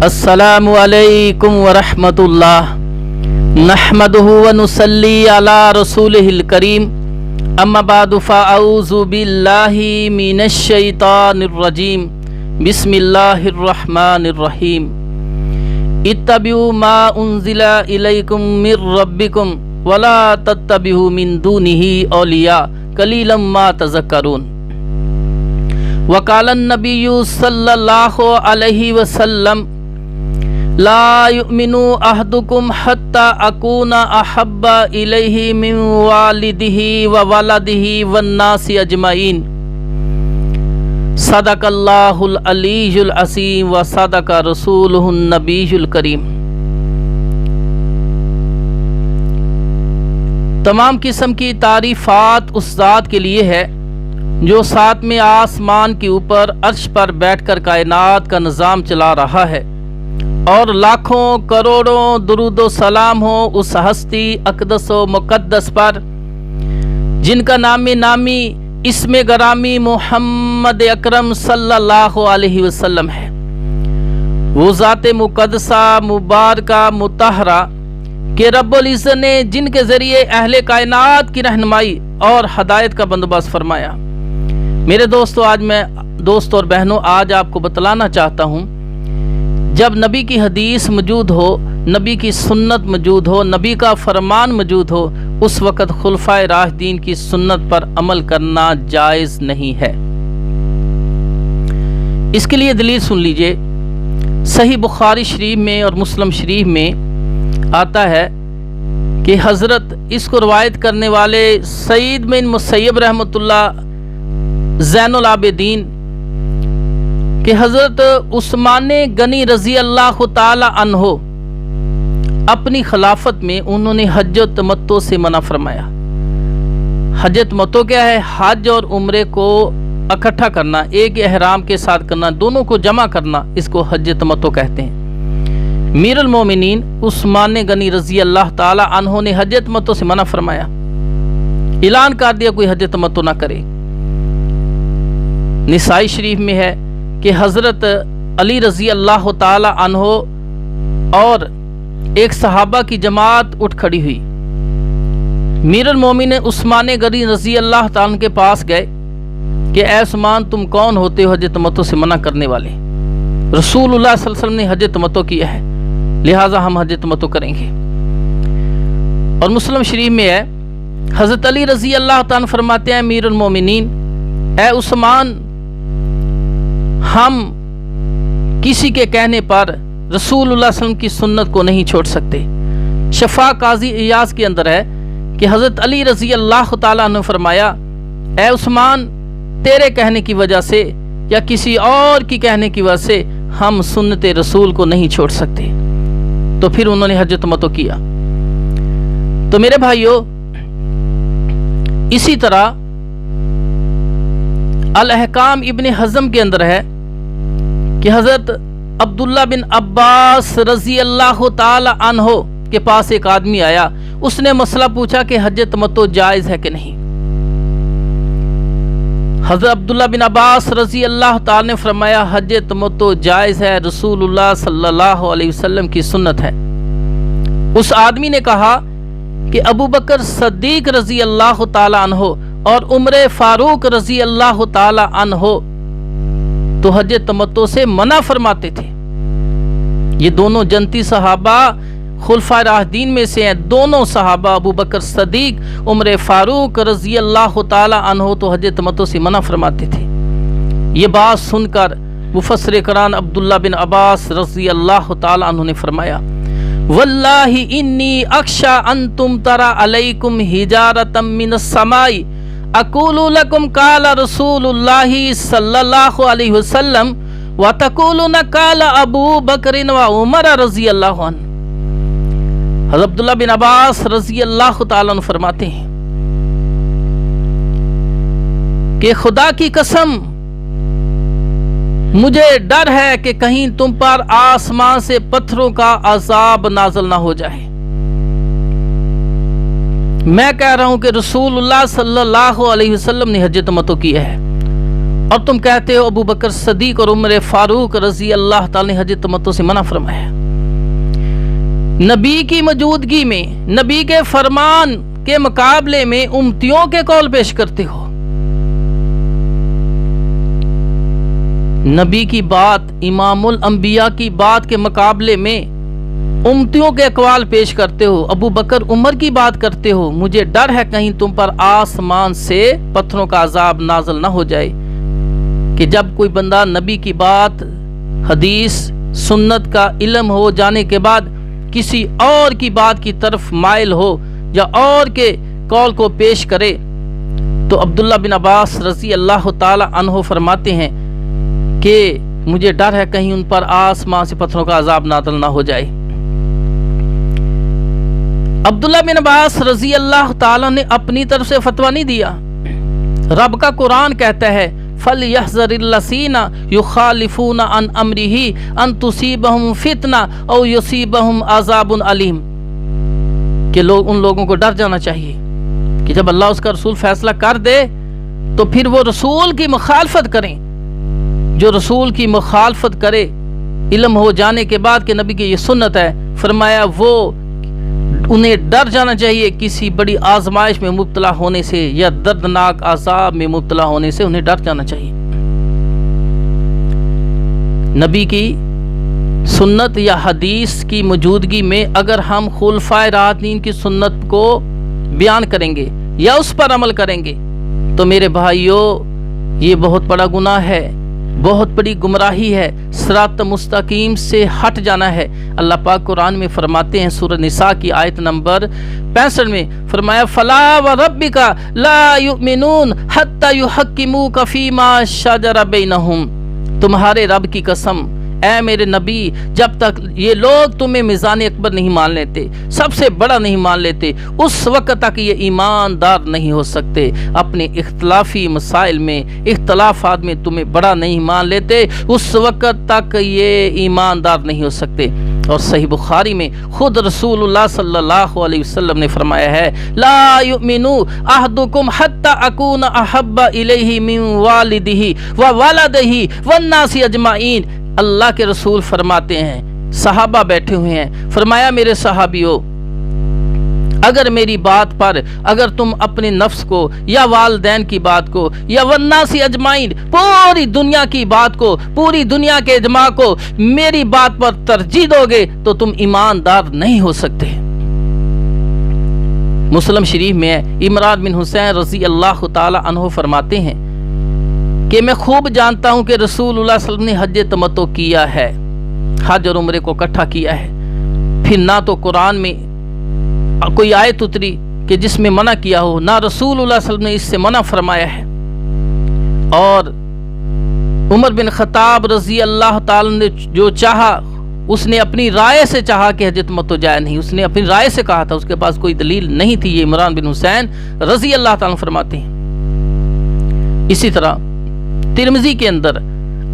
अस्सलामु अलैकुम वरहमतुल्लाह नहमदुहु व नुसल्ली अला रसूलिहिल करीम अम्मा बादु फ़अऊज़ु बिल्लाहि मिनश शैतानिर रजीम बिस्मिल्लाहिर रहमानिर रहीम इत्तबिउ मा उन्ज़िला इलैकुम मिर रब्बिकुम वला तत्तबिउ मिन दूनिही औलिया कलीलन मा तज़क्करून वक़ालन नबिय्यु सल्लल्लाहु अलैहि वसल्लम ला युमिनु अहदुकुम हत्ता अकूना अहब्बा इलैहि मिन वालिदिही व वलदिही वन्नासि अजमईन सदक़ल्लाहुल अलीयुल अज़ीम व सदक़ रसूलुहुन नबियुल करीम। तमाम किस्म की तारीफ़ात उस ज़ात के लिए है जो सातवें आसमान के ऊपर अर्श पर बैठकर कायनात का निज़ाम चला रहा है, और लाखों करोड़ों दुरूदो सलाम हो उस हस्ती अक़दस व मुक़द्दस पर जिनका नामी नामी इसमें गरामी मोहम्मद अकरम सल्लल्लाहु अलैहि वसल्लम है। वो ज़ाते मुक़द्दसा मुबारका मुतहरा कि रब्बुल इज़्ज़त ने जिनके ज़रिए अहले कायनात की रहनुमाई और हदायत का बंदोबस्त फरमाया। मेरे दोस्तों, आज मैं दोस्त और बहनों आज आपको बतलाना चाहता हूँ, जब नबी की हदीस मौजूद हो, नबी की सुन्नत मौजूद हो, नबी का फरमान मौजूद हो, उस वक़्त खुलफाए राशिदीन की सुन्नत पर अमल करना जायज़ नहीं है। इसके लिए दलील सुन लीजिए। सही बुखारी शरीफ में और मुस्लिम शरीफ में आता है कि हज़रत इसको रवायत करने वाले सईद बिन मुसय्यब रहमतुल्लाह ज़ैनुल आबिदीन कि हज़रत उस्मान गनी रज़ी अल्लाह ताला अन्हो अपनी खिलाफत में उन्होंने हज और तमत्तो से मना फरमाया। हज तमत्तो क्या है? हज और उम्रे को इकट्ठा करना, एक एहराम के साथ करना, दोनों को जमा करना, इसको हज तमत्तो कहते हैं। मीरुल मोमिनीन उस्मान गनी रज़ी अल्लाह ताला अन्हो ने हज तमत्तो से मना फरमाया, ऐलान कर दिया कोई हज तमत्तो ना करे। निसाई शरीफ में है कि हज़रत अली रज़ी अल्लाह ताला अन्हो और एक सहाबा की जमात उठ खड़ी हुई। मीरुल मोमिनीन उस्मान गनी रज़ी अल्लाह ताला के पास गए कि ऐ उस्मान, तुम कौन होते हो हज तमत्तो से मना करने वाले? रसूलुल्लाह सल्लल्लाहु अलैहि वसल्लम ने हज तमत्तो किया है, लिहाजा हम हज तमत्तो करेंगे। और मुस्लिम शरीफ में है हज़रत अली रज़ी अल्लाह ताला फरमाते हैं, मीरुल मोमिनीन, ऐ उस्मान, हम किसी के कहने पर रसूलुल्लाह सल्लल्लाहु अलैहि वसल्लम की सुन्नत को नहीं छोड़ सकते। शफा काजी इयाज के अंदर है कि हज़रत अली रज़ी अल्लाह ताला ने फरमाया, ऐ उस्मान, तेरे कहने की वजह से या किसी और की कहने की वजह से हम सुन्नत रसूल को नहीं छोड़ सकते। तो फिर उन्होंने हज तमत्तो किया। तो मेरे भाइयों, इसी तरह अल अहकाम इब्न हज़म के अंदर है कि हज़रत अब्दुल्ला बिन अब्बास रज़ी अल्लाह ताला अन्हो के पास एक आदमी आया। उसने मसला पूछा कि हज तमत्तो जायज़ है कि नहीं। हज़रत अब्दुल्ला बिन अब्बास रज़ी अल्लाह ताला ने फरमाया, हज तमत्तो जायज़ है, रसूलुल्लाह सल्लल्लाहु अलैहि वसल्लम की सुन्नत है। उस आदमी ने कहा कि अबू बकर सद्दीक रज़ी अल्लाह ताला अन्हो और उमर फारूक रज़ी अल्लाह ताला अन्हो तो हज तमत्तो से मना फरमाते थे। ये दोनों जनती सहाबा खुलफाए राशिदीन में से हैं। दोनों सहाबा अबू बकर सदीक, उमर फारूक रज़ी अल्लाह ताला अन्हो तो हज तमत्तो से मना फरमाते थे। ये बात सुनकर मुफस्सिर कुरान अब्दुल्ला बिन अब्बास रज़ी अल्लाह ताला अन्हो ने फरमाया, वल्लाहि इन्नी अख्शा अन तुम तरा अलैकुम हिजारतम मिनस समाई अक़ूलु लकुम काला रसूलुल्लाहि सल्लल्लाहु अलैहि वसल्लम व तक़ूलुना काला अबू बकर व उमर रज़ी अल्लाहु अन्हु। हज़रत अब्दुल्ला बिन अब्बास रज़ी अल्लाह ताला अन्हु फरमाते हैं कि खुदा की कसम, मुझे डर है कि कहीं तुम पर आसमान से पत्थरों का अज़ाब नाज़िल ना हो जाए। मैं कह रहा हूं कि रसूलुल्लाह सल्लल्लाहु अलैहि वसल्लम ने हज तमत्तो किया है اور تم کہتے ہو ابو بکر صدیق اور عمر فاروق رضی اللہ تعالی نے حج تمتع سے منع فرمایا۔ نبی کی موجودگی میں، نبی کے فرمان کے مقابلے میں امتیوں کے قول پیش کرتے ہو۔ نبی کی بات، امام الانبیاء کی بات کے مقابلے میں امتیوں کے اقوال پیش کرتے ہو، ابو بکر عمر کی بات کرتے ہو۔ مجھے ڈر ہے کہیں تم پر آسمان سے پتھروں کا عذاب نازل نہ ہو جائے، کہ جب کوئی بندہ نبی کی بات، حدیث، سنت کا علم ہو جانے کے بعد کسی اور کی بات کی طرف مائل ہو یا اور کے قول کو پیش کرے، تو عبداللہ بن عباس رضی اللہ تعالی عنہ فرماتے ہیں کہ مجھے ڈر ہے کہیں ان پر آسمان سے پتھروں کا عذاب نازل نہ ہو جائے۔ عبداللہ بن عباس رضی اللہ تعالی نے اپنی طرف سے فتویٰ نہیں دیا، رب کا قرآن کہتا ہے فَلْيَحْذَرِ الَّذِينَ يُخَالِفُونَ عَنْ أَمْرِهِ أَن تُصِيبَهُمْ فِتْنَةٌ أَوْ يُصِيبَهُمْ عَذَابٌ أَلِيمٌ، کہ ان لوگوں کو ڈر جانا چاہیے کہ جب اللہ اس کا رسول فیصلہ کر دے تو پھر وہ رسول کی مخالفت کریں۔ جو رسول کی مخالفت کرے علم ہو جانے کے بعد کہ نبی کی یہ سنت ہے، فرمایا وہ انہیں ڈر جانا چاہیے کسی بڑی آزمائش میں مبتلا ہونے سے یا دردناک عذاب میں مبتلا ہونے سے، انہیں ڈر جانا چاہیے۔ نبی کی سنت یا حدیث کی موجودگی میں اگر ہم خلفائے راشدین کی سنت کو بیان کریں گے یا اس پر عمل کریں گے تو میرے بھائیوں یہ بہت بڑا گناہ ہے، بہت بڑی گمراہی ہے، صراط مستقیم سے ہٹ جانا ہے۔ اللہ پاک قرآن میں فرماتے ہیں سورہ نساء کی آیت نمبر 65 میں فرمایا فَلَا وَرَبِّكَ لَا يُؤْمِنُونَ حَتَّى يُحَكِّمُوكَ فِي مَا شَجَرَ بَيْنَهُمْ، تمہارے رب کی قسم اے میرے نبی، جب تک یہ لوگ تمہیں میزان اکبر نہیں مان لیتے، سب سے بڑا نہیں مان لیتے، اس وقت تک یہ ایماندار نہیں ہو سکتے۔ اپنے اختلافی مسائل میں، اختلافات میں تمہیں بڑا نہیں مان لیتے، اس وقت تک یہ ایماندار نہیں ہو سکتے۔ اور صحیح بخاری میں خود رسول اللہ صلی اللہ علیہ وسلم نے فرمایا ہے لا یؤمنو احدکم حتی اکون احب الیہ من والدہ وولدہ والناس اجمعین۔ اللہ کے رسول فرماتے ہیں، صحابہ بیٹھے ہوئے ہیں، فرمایا میرے صحابیوں، اگر میری بات پر، اگر تم اپنے نفس کو یا والدین کی بات کو یا والناس اجمعین، پوری دنیا کی بات کو، پوری دنیا کے اجماع کو میری بات پر ترجیح دو گے تو تم ایماندار نہیں ہو سکتے۔ مسلم شریف میں عمران بن حسین رضی اللہ تعالی عنہ فرماتے ہیں کہ میں خوب جانتا ہوں کہ رسول اللہ صلی اللہ علیہ وسلم نے حج تمتع کیا ہے، حج اور عمرے کو اکٹھا کیا ہے، پھر نہ تو قرآن میں کوئی آیت اتری کہ جس میں منع کیا ہو، نہ رسول اللہ صلی اللہ علیہ وسلم نے اس سے منع فرمایا ہے۔ اور عمر بن خطاب رضی اللہ تعالی نے جو چاہا، اس نے اپنی رائے سے چاہا کہ حج تمتع جائز نہیں، اس نے اپنی رائے سے کہا تھا، اس کے پاس کوئی دلیل نہیں تھی۔ یہ عمران بن حسین رضی اللہ تعالی فرماتے ہیں۔ اسی طرح ترمذی کے اندر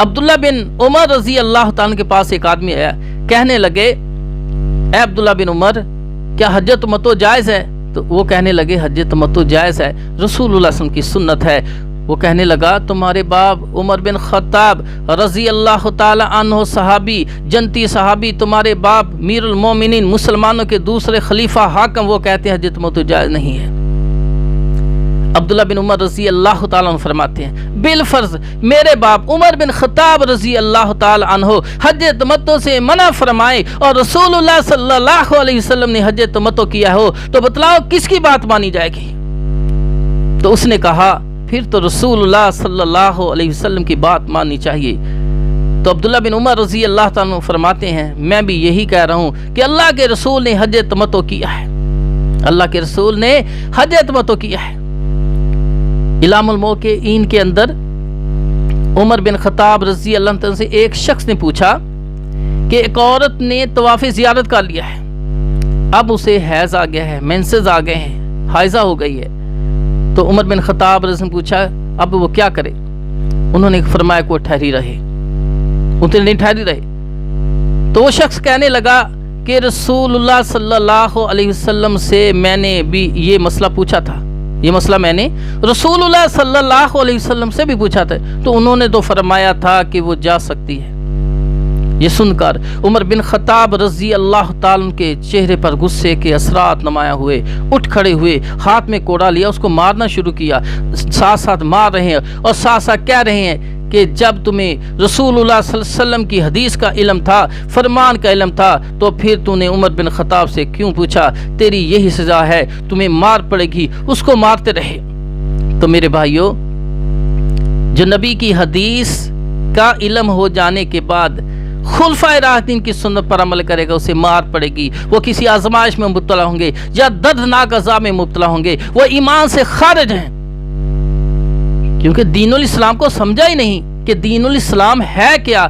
عبداللہ بن عمر رضی اللہ تعالیٰ کے پاس ایک آدمی آیا، کہنے لگے اے عبداللہ بن عمر کیا حج تمتع جائز ہے؟ تو وہ کہنے لگے حج تمتع جائز ہے، رسول اللہ صلی اللہ علیہ وسلم کی سنت ہے۔ وہ کہنے لگا تمہارے باپ عمر بن خطاب رضی اللہ تعالی عنہ صحابی، جنتی صحابی، تمہارے باپ میر المومنین، مسلمانوں کے دوسرے خلیفہ حاکم، وہ کہتے ہیں حج تمتع جائز نہیں ہے۔ عبداللہ بن عمر رضی اللہ تعالیٰ عنہ فرماتے ہیں بالفرض میرے باپ عمر بن خطاب رضی اللہ تعالیٰ عنہ حج تمتع سے منع فرمائے اور رسول اللہ صلی اللہ علیہ وسلم نے حج تمتع کیا ہو تو بتلاؤ کس کی بات مانی جائے گی؟ تو اس نے کہا پھر تو رسول اللہ صلی اللہ علیہ وسلم کی بات ماننی چاہیے۔ تو عبداللہ بن عمر رضی اللہ تعالیٰ عنہ فرماتے ہیں میں بھی یہی کہہ رہا ہوں کہ اللہ کے رسول نے حج تمتع کیا ہے، اللہ کے رسول نے حج تمتع کیا ہے۔ علام الموقعین کے اندر عمر بن خطاب رضی اللہ عنہ سے ایک شخص نے پوچھا کہ ایک عورت نے طواف زیارت کر لیا ہے، اب اسے حیض آ گیا ہے، مینسز آ گئے ہیں، حائضہ ہو گئی ہے، تو عمر بن خطاب رضی اللہ عنہ نے پوچھا اب وہ کیا کرے؟ انہوں نے فرمایا کہ وہ ٹھہری رہے، اتنے نہیں ٹھہری رہے۔ تو وہ شخص کہنے لگا کہ رسول اللہ صلی اللہ علیہ وسلم سے میں نے بھی یہ مسئلہ پوچھا تھا، یہ مسئلہ میں نے رسولullah सल्लल्लाहु अलैहि वसल्लम से भी पूछा था, तो उन्होंने तो फरमाया था कि वो जा सकती है। ये सुनकर उमर बिन खत्ताब रजी अल्लाह ताला के चेहरे पर गुस्से के असरात नुमाया हुए, उठ खड़े हुए, हाथ में कोड़ा लिया, उसको मारना शुरू किया। साथ साथ मार रहे हैं और साथ साथ कह रहे हैं कि जब तुम्हें रसूलुल्लाह सल्लल्लाहु अलैहि वसल्लम की हदीस का इल्म था, फरमान का इल्म था, तो फिर तूने उमर बिन खत्ताब से क्यों पूछा? तेरी यही सजा है, तुम्हें मार पड़ेगी। उसको मारते रहे। तो मेरे भाइयों, जो नबी की हदीस का इल्म हो जाने के बाद खुलफाए राशिदीन की सुन्नत पर अमल करेगा, उसे मार पड़ेगी, वो किसी आजमाइश में मुब्तला होंगे या दर्दनाक अज़ाब में मुब्तला होंगे, वो ईमान से खारिज हैं, क्योंकि दीनुल इस्लाम को समझा ही नहीं कि दीनुल इस्लाम है क्या।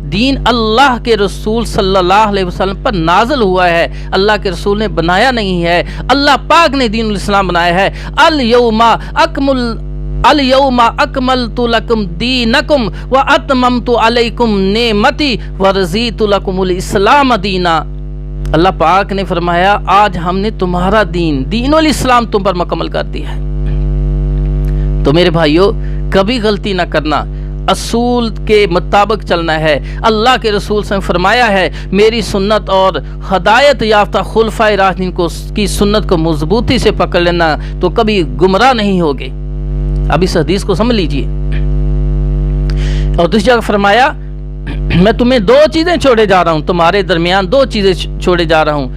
दीन अल्लाह के रसूल सल्लल्लाहु अलैहि वसल्लम पर नाज़िल हुआ है, अल्लाह के रसूल ने बनाया नहीं है, अल्लाह पाक ने दीनुल इस्लाम बनाया है। अल यौमा अकमलतु लकुम दीनकुम व अतममतु अलैकुम नेमती व रज़ीतु लकुमुल इस्लाम दीना। अल्लाह पाक ने फरमाया, आज हमने तुम्हारा दीन, दीनुल इस्लाम तुम पर मुकम्मल कर दिया है। तो मेरे भाइयों, कभी गलती ना करना, असूल के मुताबिक चलना है। अल्लाह के रसूल से फरमाया है, मेरी सुन्नत और हदायत याफ्ता खुलफाए राशिदीन की सुन्नत को मजबूती से पकड़ लेना, तो कभी गुमराह नहीं होगे। अब इस हदीस को समझ लीजिए। और दूसरी जगह फरमाया, मैं तुम्हें दो चीजें छोड़े जा रहा हूं, तुम्हारे दरमियान दो चीजें छोड़े जा रहा हूं।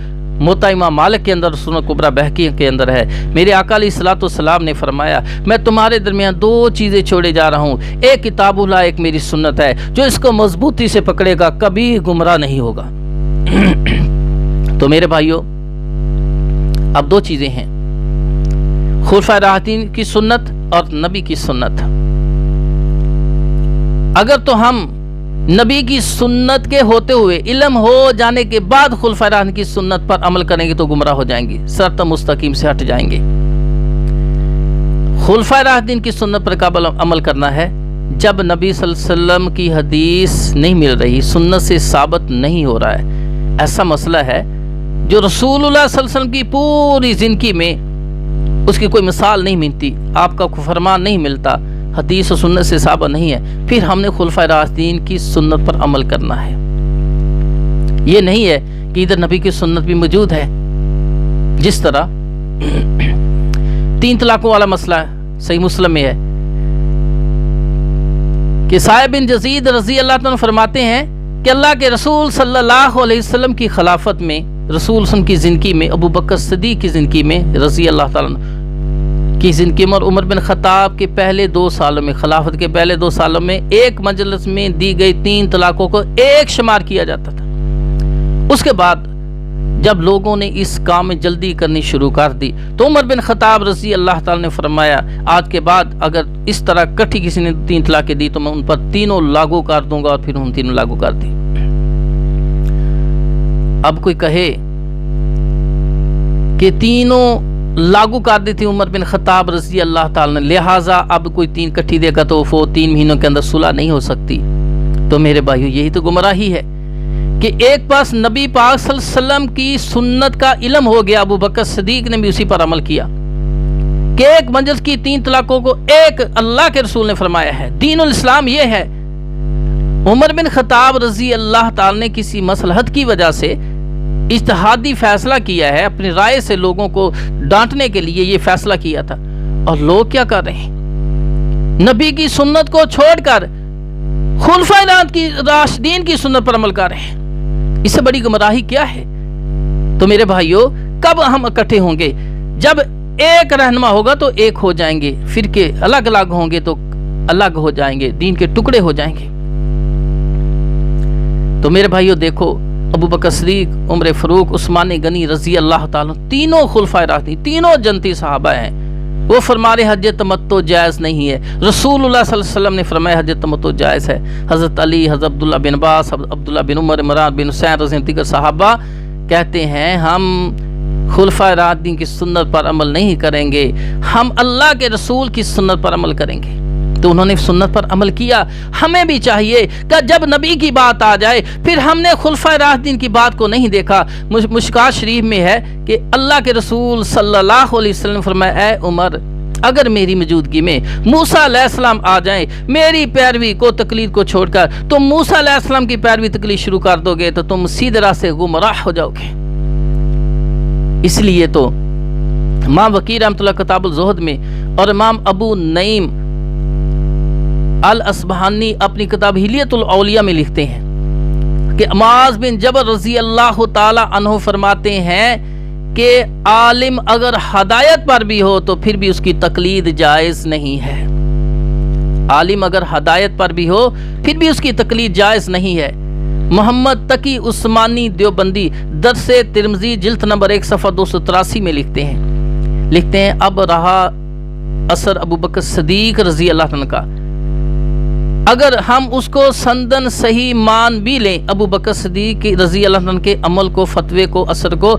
मोता इमाम मालिक के अंदर, सुनन कुबरा बहकी के अंदर है। मेरे आका अलैहिस्सलातु वस्सलाम ने फरमाया, मैं तुम्हारे दरमियान दो चीजें छोड़े जा रहा हूं, एक किताबुल्लाह, एक मेरी सुन्नत है। जो इसको मजबूती से पकड़ेगा कभी गुमराह नहीं होगा। तो मेरे भाइयों, अब दो चीजें हैं, खुलफाए राशिदीन की सुन्नत और नबी की सुन्नत। अगर तो हम नबी की सुन्नत के होते हुए, इल्म हो जाने के बाद खुलफाए राशिदीन की सुन्नत पर अमल करेंगे तो गुमराह हो जाएंगे, सिरात मुस्तकीम से हट जाएंगे। खुलफाए राशिदीन की सुन्नत पर कब अमल करना है? जब नबी सल्लल्लाहु अलैहि वसल्लम की हदीस नहीं मिल रही, सुन्नत से साबित नहीं हो रहा है। ऐसा मसला है जो रसूलुल्लाह सल्लल्लाहु अलैहि वसल्लम की पूरी जिंदगी में उसकी कोई मिसाल नहीं मिलती, आपका कोई फरमान नहीं मिलता, हदीस और सुन्नत से साबित नहीं है, फिर हमने खुलफाए राशिदीन की सुन्नत पर अमल करना है। ये नहीं है कि इधर नबी की सुन्नत भी मौजूद है। जिस तरह 3 तलाकों वाला मसला है, सही मुस्लिम में है कि साहिब बिन यजीद रजी अल्लाह तआला फरमाते हैं कि अल्लाह के रसूल सल्लल्लाहु अलैहि वसल्लम की खिलाफत में, रसूल सल्लल्लाहु की ज़िंदगी में, अबू बकर सिद्दीक़ की ज़िंदगी में, रज़ी अल्लाह ताला की ज़िंदगी में, और उमर बिन खत्ताब के पहले 2 सालों में, खिलाफत के पहले 2 सालों में, एक मजलिस में दी गई 3 तलाकों को एक शुमार किया जाता था। उसके बाद जब लोगों ने इस काम में जल्दी करनी शुरू कर दी, तो उमर बिन खत्ताब रज़ी अल्लाह ताला ने फरमाया, आज के बाद अगर इस तरह इकट्ठी किसी ने 3 तलाकें दी तो मैं उन पर तीनों लागू कर दूंगा, और फिर उन तीनों लागू कर दी। अब कोई कहे कि तीनों लागू कर दी थी उमर बिन खत्ताब रज़ी अल्लाह ताला ने, लिहाजा अब कोई 3 इकट्ठी देगा तो वो 3 महीनों के अंदर सुलह नहीं हो सकती। तो मेरे भाइयों, यही तो गुमराही है कि एक पास नबी पाक सल्लल्लाहु अलैहि वसल्लम की सुन्नत का इल्म हो गया, अबू बकर सिद्दीक ने भी उसी पर अमल किया कि एक मंजिल की 3 तलाकों को एक अल्लाह के रसूल ने फरमाया है, दीनुल इस्लाम ये है। उमर बिन खत्ताब रज़ी अल्लाह ताला ने किसी मसलहत की वजह से इज्तिहादी फैसला किया है, अपनी राय से लोगों को डांटने के लिए ये फैसला किया था, और लोग क्या कर रहे हैं? नबी की सुन्नत को छोड़कर खुलफाए राशिदीन की सुन्नत पर अमल कर रहे हैं। इससे बड़ी गुमराही क्या है? तो मेरे भाइयों, कब हम इकट्ठे होंगे? जब एक रहनुमा होगा तो एक हो जाएंगे, फिरके अलग अलग होंगे तो अलग हो जाएंगे, दीन के टुकड़े हो जाएंगे। तो मेरे भाइयों देखो, अबू बकर सिद्दीक, उमर फारूक, उस्मान गनी रजी अल्लाह ताला, तीनों खुलफाए राशिदीन, तीनों जन्नती सहाबा हैं। वो फरमा रहे हज तमत्तो जायज़ नहीं है, रसूलुल्लाह सल्लल्लाहु अलैहि वसल्लम ने फरमाया हज तमत्तो जायज़ है। हज़रत अली, हज़रत अब्दुल्ला बिन अब्बास, अब्दुल्ला बिन उमर, इमरान बिन हुसैन रज़ी दीगर सहाबा कहते हैं, हम खुलफाए राशिदीन की सुन्नत पर अमल नहीं करेंगे, हम अल्लाह के रसूल की सुन्नत पर अमल करेंगे। तो उन्होंने सुन्नत पर अमल किया। हमें भी चाहिए कि जब नबी की बात आ जाए, फिर हमने खुलफाए राशिदीन की बात को नहीं देखा। मुश्कात शरीफ में है कि अल्लाह के रसूल सल्लल्लाहु अलैहि वसल्लम फरमाया, ऐ उमर, اگر میری موجودگی میں موسیٰ علیہ السلام آ جائیں میری پیروی کو تقلید کو چھوڑ کر تم موسیٰ علیہ السلام کی پیروی تقلید شروع کر دو گے تو تم سیدھے راہ سے گمراہ ہو جاؤ گے۔ اس لیے تو امام وقی رحمۃ اللہ کتاب الزہد میں اور امام ابو نعیم الاصبہانی اپنی کتاب حلیۃ الاولیاء میں لکھتے ہیں کہ معاذ بن جبل رضی اللہ تعالی عنہ فرماتے ہیں کہ عالم اگر ہدایت پر بھی ہو تو پھر بھی اس کی تقلید جائز نہیں ہے۔ عالم اگر ہدایت پر بھی ہو پھر بھی اس کی تقلید جائز نہیں ہے۔ محمد تقی عثمانی دیوبندی درس ترمذی جلد نمبر 1 صفحہ 283 میں لکھتے ہیں اب رہا اثر ابو بکر صدیق رضی اللہ عنہ کا، اگر ہم اس کو سندن صحیح مان بھی لیں، ابو بکر صدیق رضی اللہ عنہ کے عمل کو، فتوے کو، اثر کو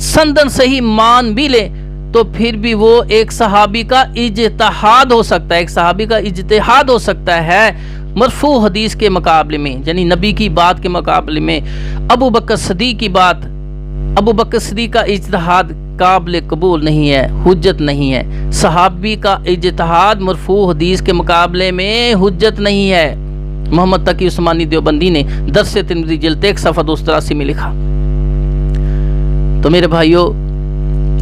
سندن صحیح مان بھی لیں تو پھر بھی وہ ایک صحابی کا اجتہاد ہو سکتا ہے، ایک صحابی کا اجتہاد ہو سکتا ہے مرفوع حدیث کے مقابلے میں، یعنی نبی کی بات کے مقابلے میں ابو بکر صدیق کی بات، ابو بکر صدیق کا اجتہاد قابل قبول نہیں ہے، حجت نہیں ہے۔ صحابی کا اجتہاد مرفوع حدیث کے مقابلے میں حجت نہیں ہے۔ محمد تقی عثمانی دیوبندی نے درس ترمذی جلد 1 صفحہ 283 میں لکھا۔ تو میرے بھائیو،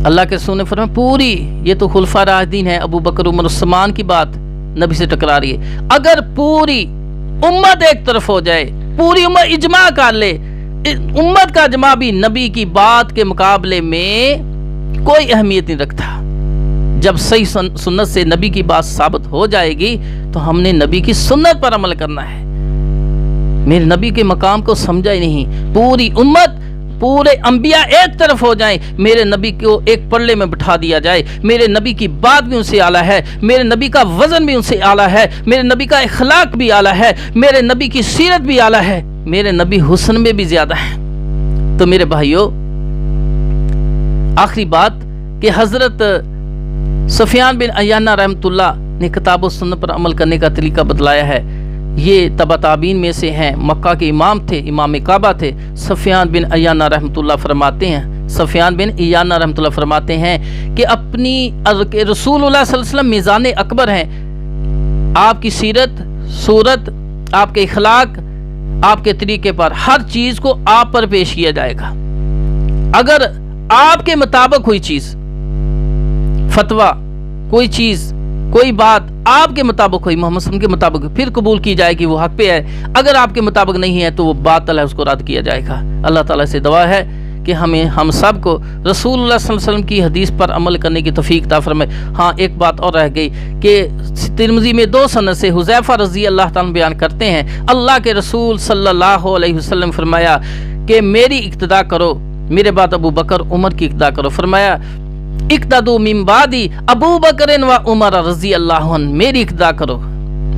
اللہ کے رسول نے فرمایا پوری، یہ تو خلفاء راشدین ہے، ابو بکر عمر عثمان کی بات نبی سے ٹکرا رہی ہے۔ اگر پوری امت ایک طرف ہو جائے، پوری امت اجماع کر لے، امت کا اجماع بھی نبی کی بات کے مقابلے میں کوئی اہمیت نہیں رکھتا۔ جب صحیح سنت سے نبی کی بات ثابت ہو جائے گی تو ہم نے نبی کی سنت پر عمل کرنا ہے۔ میرے نبی کے مقام کو سمجھا ہی نہیں۔ پوری امت، پورے انبیاء ایک طرف ہو جائیں، میرے نبی کو ایک پلڑے میں بٹھا دیا جائے، میرے نبی کی بات بھی ان سے اعلیٰ ہے، میرے نبی کا وزن بھی ان سے اعلیٰ ہے، میرے نبی کا اخلاق بھی اعلیٰ ہے، میرے نبی کی سیرت بھی اعلیٰ ہے، میرے نبی حسن میں بھی زیادہ ہے۔ تو میرے بھائیو، آخری بات کہ حضرت سفیان بن عیانہ رحمۃ اللہ نے کتاب و سنت پر عمل کرنے کا طریقہ بتلایا ہے۔ یہ تبع تابعین میں سے ہیں، مکہ کے امام تھے، امام کعبہ تھے۔ سفیان بن عیانہ رحمۃ اللہ فرماتے ہیں کہ اپنی رسول اللہ صلی اللہ علیہ وسلم میزان اکبر ہیں، آپ کی سیرت، صورت، آپ کے اخلاق، آپ کے طریقے پر ہر چیز کو آپ پر پیش کیا جائے گا۔ اگر آپ کے مطابق کوئی چیز، فتویٰ، کوئی چیز، کوئی بات آپ کے مطابق ہوئی، محمد صلی اللہ علیہ وسلم کے مطابق، پھر قبول کی جائے گی، وہ حق پہ ہے۔ اگر آپ کے مطابق نہیں ہے تو وہ باطل ہے، اس کو رد کیا جائے گا۔ اللہ تعالیٰ سے دعا ہے کہ ہم سب کو رسول اللہ صلی اللہ علیہ وسلم کی حدیث پر عمل کرنے کی توفیق عطا فرمائے۔ ہاں، ایک بات اور رہ گئی کہ ترمذی میں 2 سند سے حذیفہ رضی اللہ تعالیٰ بیان کرتے ہیں، اللہ کے رسول صلی اللہ علیہ وسلم فرمایا کہ میری اقتداء کرو، میرے بعد ابو بکر عمر کی اقتداء کرو۔ فرمایا اقتدوا من بعدی ابو بکر و عمر رضی اللہ عنہ، میری اقتداء کرو،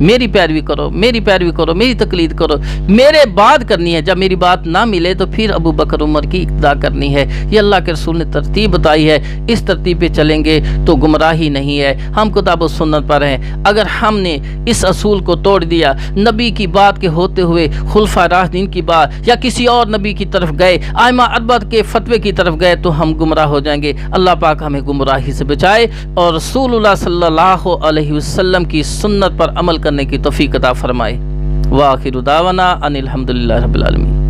میری پیروی کرو، میری پیروی کرو، میری تقلید کرو، میرے بات کرنی ہے۔ جب میری بات نہ ملے تو پھر ابو بکر عمر کی اقتداء کرنی ہے۔ یہ اللہ کے رسول نے ترتیب بتائی ہے، اس ترتیب پہ چلیں گے تو گمراہی نہیں ہے۔ ہم کتاب و سنت پر ہیں، اگر ہم نے اس اصول کو توڑ دیا، نبی کی بات کے ہوتے ہوئے خلفاء راشدین کی بات یا کسی اور نبی کی طرف گئے، ائمہ اربعہ کے فتوے کی طرف گئے تو ہم گمراہ ہو جائیں گے۔ اللہ پاک ہمیں گمراہی سے بچائے اور رسول اللہ صلی اللہ علیہ وسلم کی سنت پر عمل کرنے کی توفیق عطا فرمائے۔ وآخر دعوانا ان الحمدللہ رب العالمین۔